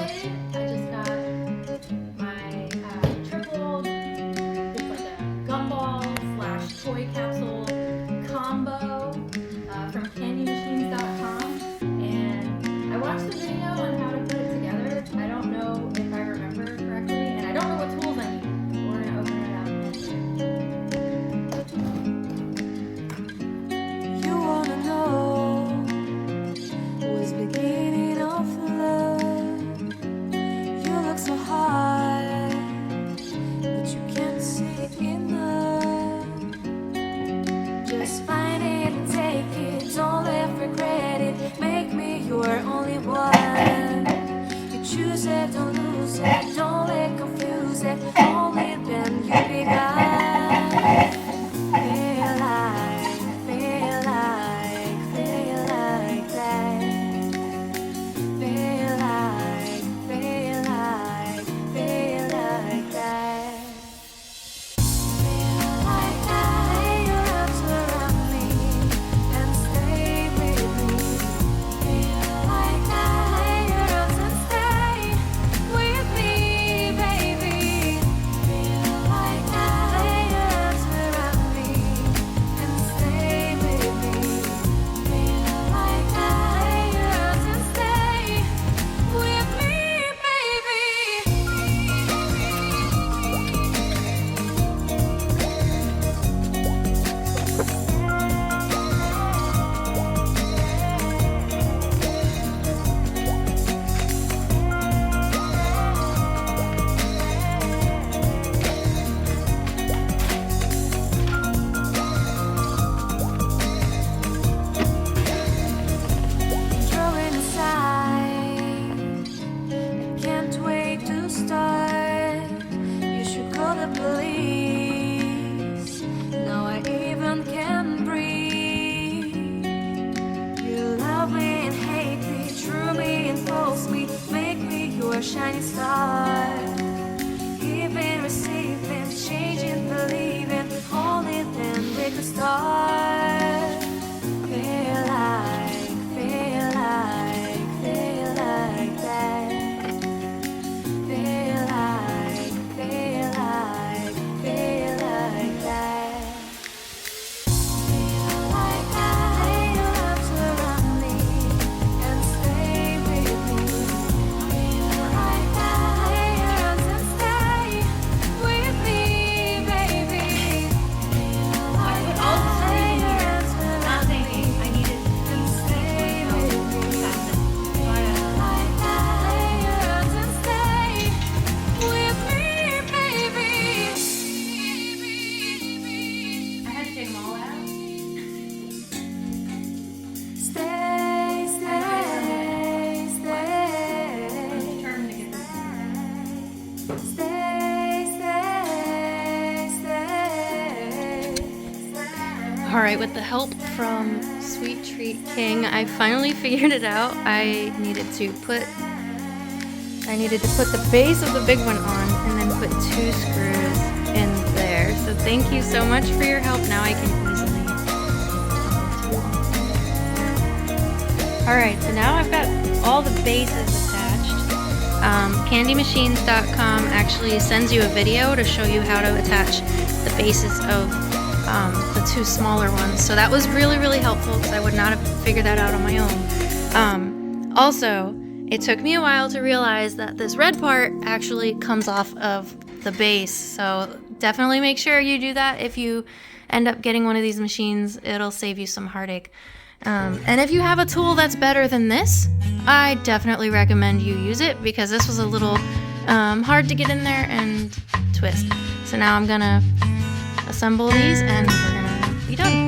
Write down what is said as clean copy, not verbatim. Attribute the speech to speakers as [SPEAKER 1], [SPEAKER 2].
[SPEAKER 1] related. I just got my triple, it's like a gumball / toy capsule combo from candymachines.com, and I watched the video on how to put it together. I don't know if I remember correctly, and I don't know what tools I need. We're gonna open it up and see.
[SPEAKER 2] You wanna know what's beginning of love? You look so hard, but you can't see enough. Just find it and take it, don't let regret it. Make me your only one. You choose it, don't lose it, don't let confuse it. Only then you begun. Feel like that. Feel like, feel like that. Feel like that. Lay your arms around me and stay with me. Feel like that. Lay your arms and stay with me, baby. Feel like that. Lay your arms around me and stay with me. Feel like that. Lay your arms and stay with me, baby. Drawing aside, I can't wait to start. You should call the police. Now I even can breathe. You love me and hate me, true me and false me, make me your shining star. Giving, receiving, changing, believing, only then we could start. Feel like that. Feel like, feel like that. Feel like that. Lay your arms around me and stay with me. Feel like that. Lay your arms and stay with me, baby. Feel like that. Lay your arms around me
[SPEAKER 1] I needed
[SPEAKER 2] and stay with me. Feel like that. Lay your arms and stay with me, baby.
[SPEAKER 1] I had to take them all out.
[SPEAKER 2] Stay, stay, stay.
[SPEAKER 1] Determined to get this.
[SPEAKER 2] Stay, stay, stay.
[SPEAKER 3] All right, with the help from Sweet Treat King, I finally figured it out. I needed to put the base of the big one on and then put 2 screws in there. So thank you so much for your help. Now I can easily. All right, so now I've got all the bases attached. Candymachines.com actually sends you a video to show you how to attach the bases of the 2 smaller ones. So that was really, really helpful because I would not have figured that out on my own. Also, it took me a while to realize that this red part actually comes off of the base. So definitely make sure you do that if you end up getting one of these machines. It'll save you some heartache. And if you have a tool that's better than this, I definitely recommend you use it because this was a little hard to get in there and twist. So now I'm gonna assemble these and we're gonna be done.